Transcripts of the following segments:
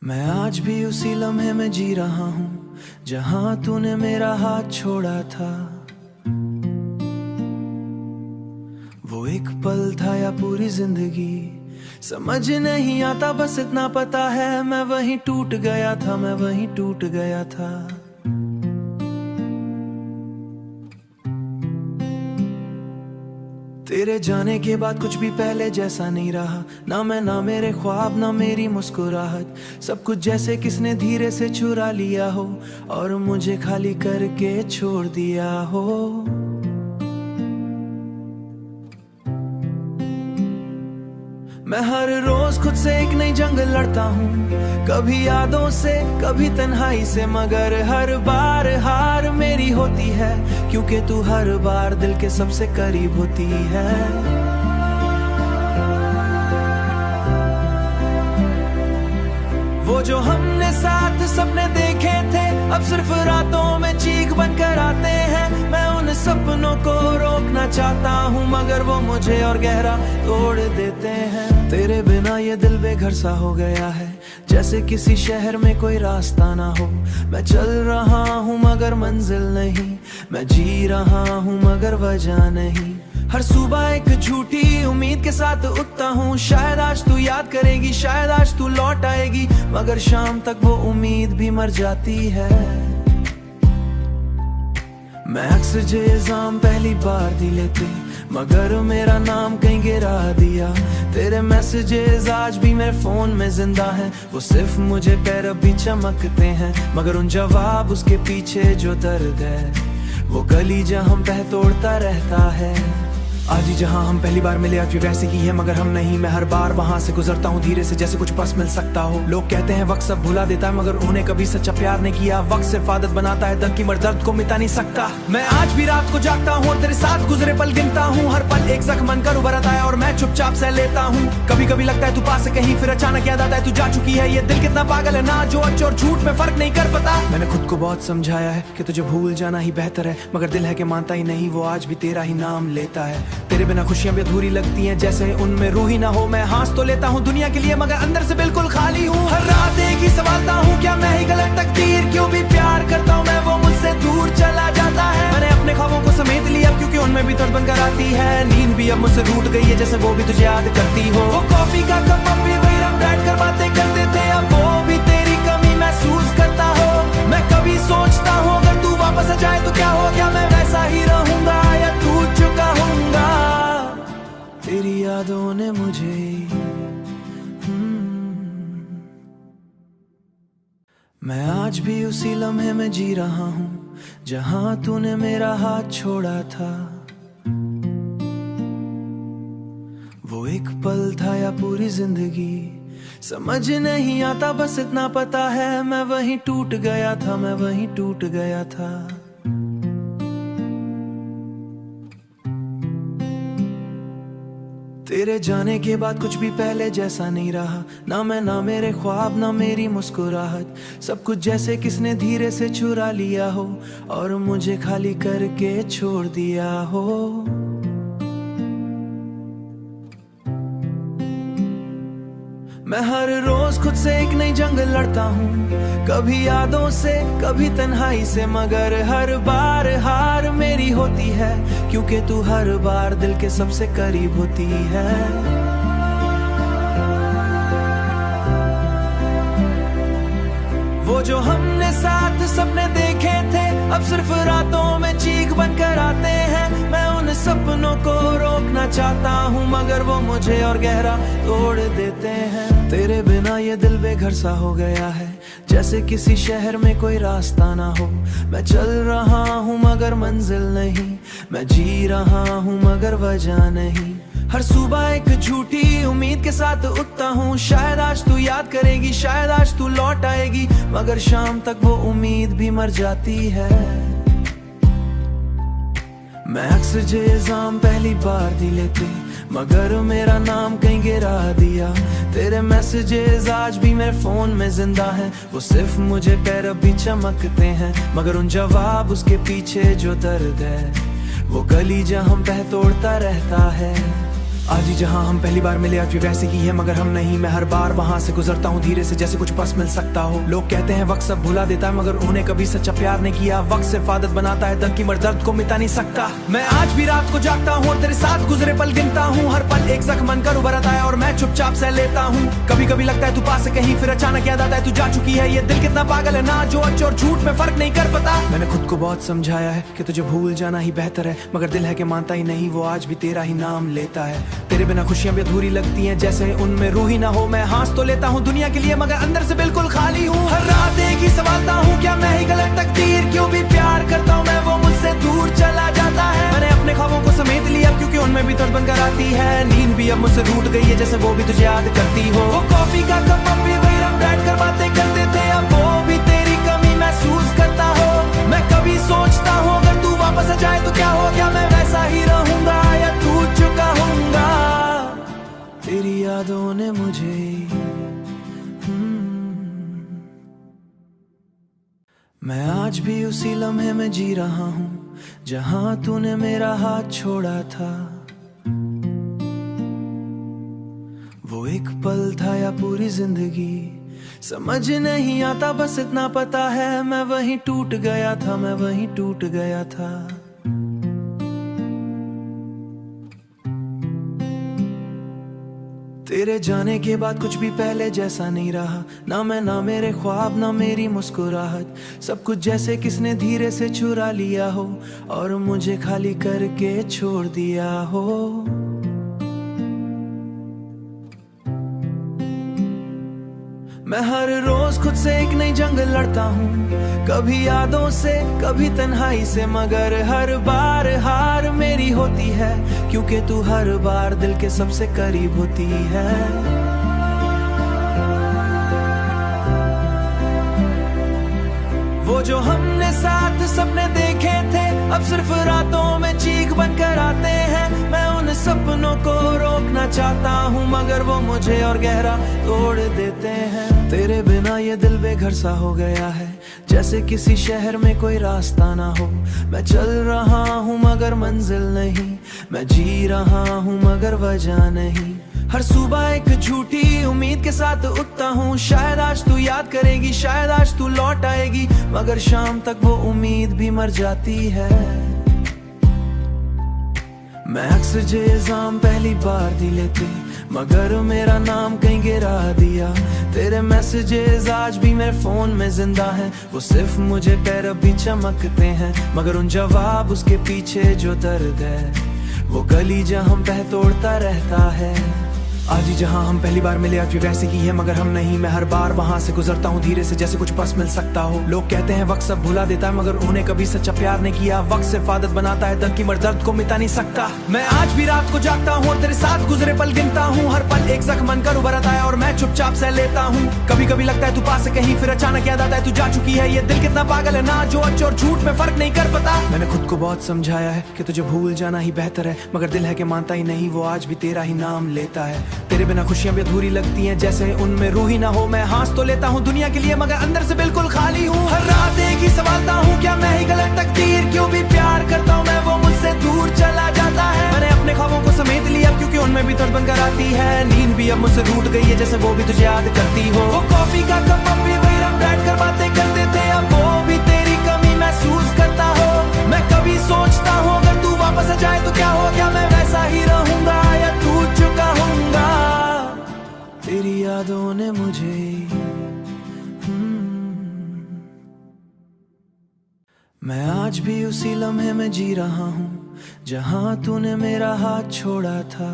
मैं आज भी उसी लम्हे में जी रहा हूँ जहाँ तूने मेरा हाथ छोड़ा था। वो एक पल था या पूरी जिंदगी समझ नहीं आता, बस इतना पता है मैं वहीं टूट गया था, मैं वहीं टूट गया था। तेरे जाने के बाद कुछ भी पहले जैसा नहीं रहा, ना मैं ना मेरे ख्वाब ना मेरी मुस्कुराहट, सब कुछ जैसे किसने धीरे से चुरा लिया हो और मुझे खाली करके छोड़ दिया हो। मैं हर रोज खुद से एक नई जंग लड़ता हूँ, कभी यादों से कभी तन्हाई से, मगर हर बार हार मेरी होती है क्योंकि तू हर बार दिल के सबसे करीब होती है। वो जो हमने साथ सपने देखे थे अब सिर्फ रातों में चीख बनकर आते हैं। मैं उन सपनों को रोकना चाहता हूँ मगर वो मुझे और गहरा तोड़ देते हैं। तेरे बिना ये दिल बेघर सा हो गया है, जैसे किसी शहर में कोई रास्ता ना हो। मैं चल रहा हूँ मगर मंजिल नहीं, मैं जी रहा हूँ मगर वजह नहीं। हर सुबह एक झूठी उम्मीद के साथ उठता हूँ, शायद आज तू याद करेगी, शायद आज तू लौट आएगी, मगर शाम तक वो उम्मीद भी मर जाती है। मैं अक्सर जो इल्जाम पहली बार दी लेते मगर मेरा नाम कहीं गिरा दिया। तेरे मैसेजेस आज भी मेरे फोन में जिंदा हैं, वो सिर्फ मुझे पैर भी चमकते हैं, मगर उन जवाब उसके पीछे जो दर्द है वो गली जहां बह तोड़ता रहता है। आज ही जहाँ हम पहली बार मिले आज भी वैसे ही है मगर हम नहीं। मैं हर बार वहाँ से गुजरता हूँ धीरे से जैसे कुछ बस मिल सकता हो। लोग कहते हैं वक्त सब भुला देता है मगर उन्हें कभी सच्चा प्यार नहीं किया। वक्त सिर्फ आदत बनाता है, दर्द की मर दर्द को मिटा नहीं सकता। मैं आज भी रात को जागता हूँ और तेरे साथ गुजरे पल गिनता हूँ, हर पल एक जख्म बनकर उभर आता है और मैं चुपचाप सह लेता हूँ। कभी कभी लगता है तू पास से कहीं फिर अचानक याद आता है तू जा चुकी है। ये दिल कितना पागल है ना, जो सच और झूठ में फर्क नहीं कर पाता। मैंने खुद को बहुत समझाया है कि तुझे भूल जाना ही बेहतर है, मगर दिल है कि मानता ही नहीं, वो आज भी तेरा ही नाम लेता है। तेरे बिना खुशियां भी अधूरी लगती हैं जैसे उनमें रूह ही ना हो। मैं हंस तो लेता हूँ दुनिया के लिए मगर अंदर से बिल्कुल खाली हूँ। हर रात एक ही सवालता हूँ, क्या मैं ही गलत तकदीर, क्यों भी प्यार करता हूँ मैं वो मुझसे दूर चला जाता है। मैंने अपने ख्वाबों को समेट लिया क्योंकि उनमें भी दर्द बनकर आती है। नींद भी अब मुझसे रूठ गई है जैसे वो भी तुझे याद करती हो। वो कॉफी का कप अब भी वही हम बैठ कर बातें करते थे, अब वो भी तेरी कमी महसूस करता हो। मैं कभी सोचता हूँ अगर तू वापस आ जाए तो क्या हो, क्या मैं वैसा ही रहूंगा या टूट चुका हूँगा। तेरी यादों ने मुझे मैं आज भी उसी लम्हे में जी रहा हूँ जहाँ तूने मेरा हाथ छोड़ा था। वो एक पल था या पूरी जिंदगी समझ नहीं आता, बस इतना पता है मैं वहीं टूट गया था, मैं वहीं टूट गया था। तेरे जाने के बाद कुछ भी पहले जैसा नहीं रहा, ना मैं ना मेरे ख्वाब ना मेरी मुस्कुराहट, सब कुछ जैसे किसने धीरे से चुरा लिया हो और मुझे खाली करके छोड़ दिया हो। मैं हर रोज खुद से एक नई जंग लड़ता हूँ, कभी यादों से कभी तन्हाई से, मगर हर बार हार मेरी होती है क्योंकि तू हर बार दिल के सबसे करीब होती है। वो जो हमने साथ सपने देखे थे अब सिर्फ रातों में चीख बनकर आते हैं। मैं उन सपनों को रोकना चाहता हूँ मगर वो मुझे और गहरा तोड़ देते हैं। तेरे बिना ये दिल बेघर सा हो गया है, जैसे किसी शहर में कोई रास्ता ना हो। मैं चल रहा हूँ मगर मंजिल नहीं, मैं जी रहा हूँ मगर वजह नहीं। हर सुबह एक झूठी उम्मीद के साथ उठता हूँ, शायद आज तू याद करेगी, शायद आज तू लौट आएगी, मगर शाम तक वो उम्मीद भी मर जाती है। मैं अक्सर जो इल्जाम पहली बार दी लेते मगर मेरा नाम कहीं गिरा दिया। तेरे मैसेजेस आज भी मेरे फोन में जिंदा हैं, वो सिर्फ मुझे पैर भी चमकते हैं, मगर उन जवाब उसके पीछे जो दर्द है वो गली जहां बह तोड़ता रहता है। आज ही जहाँ हम पहली बार मिले आज भी वैसे ही है मगर हम नहीं। मैं हर बार वहाँ से गुजरता हूँ धीरे से जैसे कुछ बस मिल सकता हो। लोग कहते हैं वक्त सब भुला देता है मगर उन्हें कभी सच्चा प्यार नहीं किया। वक्त सिर्फ आदत बनाता है दर्द की मगर दर्द को मिटा नहीं सकता। मैं आज भी रात को जागता हूँ और तेरे साथ गुजरे पल गिनता हूँ। हर पल एक जख्म बनकर उभर आता है और मैं चुपचाप सह लेता हूँ। कभी कभी लगता है तू पास से कहीं फिर अचानक याद आता है तू जा चुकी है। ये दिल कितना पागल है ना जो सच और झूठ में फर्क नहीं कर पाता। मैंने खुद को बहुत समझाया है कि तुझे भूल जाना ही बेहतर है मगर दिल है कि मानता ही नहीं। वो आज भी तेरा ही नाम लेता है। तेरे बिना खुशियां भी अधूरी लगती हैं जैसे उनमें रूह ही ना हो। मैं हंस तो लेता हूँ दुनिया के लिए मगर अंदर से बिल्कुल खाली हूँ। हर रात एक ही सवालता हूँ क्या मैं ही गलत तकदीर क्यों भी प्यार करता हूँ मैं वो मुझसे दूर चला जाता है। मैंने अपने ख्वाबों को समेट लिया क्योंकि उनमें भी दर्द बनकर आती है। नींद भी अब मुझसे रूठ गई है जैसे वो भी तुझे याद करती हो। वो कॉफी का कप अब भी वही हम बैठ कर बातें करते थे अब वो भी तेरी कमी महसूस करता हो। मैं कभी सोचता हूँ अगर तू वापस आ जाए तो क्या हो गया मैं वैसा ही रहूंगा या टूट चुका हूँगा। तेरी यादों ने मुझे मैं आज भी उसी लम्हे में जी रहा हूँ जहाँ तूने मेरा हाथ छोड़ा था। वो एक पल था या पूरी जिंदगी समझ नहीं आता बस इतना पता है मैं वहीं टूट गया था मैं वहीं टूट गया था। तेरे जाने के बाद कुछ भी पहले जैसा नहीं रहा। ना मैं ना मेरे ख्वाब ना मेरी मुस्कुराहट सब कुछ जैसे किसने धीरे से चुरा लिया हो और मुझे खाली करके छोड़ दिया हो। मैं हर रोज खुद से एक नई जंग लड़ता हूँ कभी यादों से कभी तन्हाई से मगर हर बार हार मेरी होती है क्योंकि तू हर बार दिल के सबसे करीब होती है। वो जो हमने साथ सपने देखे थे अब सिर्फ रातों में चीख बनकर आते हैं। मैं उन सपनों को रोकना चाहता हूँ मगर वो मुझे और गहरा तोड़ देते हैं। तेरे बिना ये दिल बेघर सा हो गया है जैसे किसी शहर में कोई रास्ता ना हो। मैं चल रहा हूँ मगर मंजिल नहीं मैं जी रहा हूँ मगर वजह नहीं। हर सुबह एक झूठी उम्मीद के साथ उठता हूँ शायद आज तू याद करेगी शायद आज तू लौट आएगी मगर शाम तक वो उम्मीद भी मर जाती है। मैं अक्सर जो इल्जाम पहली बार दी लेते मगर मेरा नाम कहीं गिरा दिया। तेरे मैसेजेस आज भी मेरे फोन में जिंदा हैं वो सिर्फ मुझे पैर भी चमकते हैं मगर उन जवाब उसके पीछे जो दर्द है वो गली जहाँ हम बह तोड़ता रहता है। आज ही जहाँ हम पहली बार मिले आज भी वैसे ही है मगर हम नहीं। मैं हर बार वहाँ से गुजरता हूँ धीरे से जैसे कुछ बस मिल सकता हो। लोग कहते हैं वक्त सब भुला देता है मगर उन्हें कभी सच्चा प्यार नहीं किया। वक्त सिर्फ आदत बनाता है दर्द की मगर दर्द को मिटा नहीं सकता। मैं आज भी रात को जागता हूँ और तेरे साथ गुजरे पल गिनता हूँ। हर पल एक जख्म बनकर उभर आता है और मैं चुपचाप सह लेता हूँ। कभी कभी लगता है तू पास से कहीं फिर अचानक याद आता है तू जा चुकी है। ये दिल कितना पागल है ना जो सच और झूठ में फर्क नहीं कर पाता। मैंने खुद को बहुत समझाया है कि तुझे भूल जाना ही बेहतर है मगर दिल है कि मानता ही नहीं। वो आज भी तेरा ही नाम लेता है। तेरे बिना खुशियां भी अधूरी लगती हैं जैसे उनमें रूह ही ना हो। मैं हंस तो लेता हूँ दुनिया के लिए मगर अंदर से बिल्कुल खाली हूँ। हर रात एक ही सवालता हूँ क्या मैं ही गलत तकदीर क्यों भी प्यार करता हूँ मैं वो मुझसे दूर चला जाता है। मैंने अपने ख्वाबों को समेट लिया क्योंकि उनमें भी दर्द बनकर आती है। नींद भी अब मुझसे रूठ गई है जैसे वो भी तुझे याद करती हो। वो कॉफी का कप अब भी वही हम बैठ कर बातें करते थे अब वो भी तेरी कमी महसूस करता हो। मैं कभी सोचता हूँ अगर तू वापस आ जाए तो क्या हो गया मैं वैसा ही रहूंगा या टूट चुका हूँगा। तेरी यादों ने मुझे मैं आज भी उसी लम्हे में जी रहा हूँ जहाँ तूने मेरा हाथ छोड़ा था।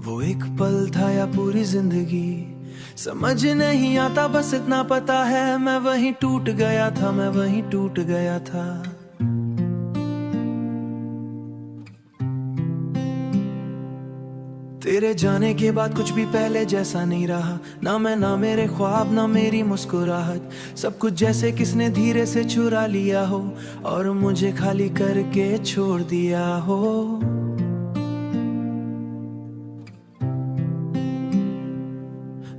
वो एक पल था या पूरी जिंदगी समझ नहीं आता बस इतना पता है मैं वहीं टूट गया था मैं वहीं टूट गया था। तेरे जाने के बाद कुछ भी पहले जैसा नहीं रहा। ना मैं ना मेरे ख्वाब ना मेरी मुस्कुराहट सब कुछ जैसे किसने धीरे से चुरा लिया हो और मुझे खाली करके छोड़ दिया हो।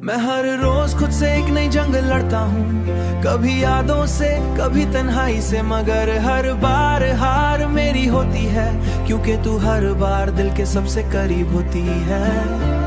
मैं हर रोज खुद से एक नई जंग लड़ता हूँ कभी यादों से कभी तन्हाई से मगर हर बार हार मेरी होती है क्योंकि तू हर बार दिल के सबसे करीब होती है।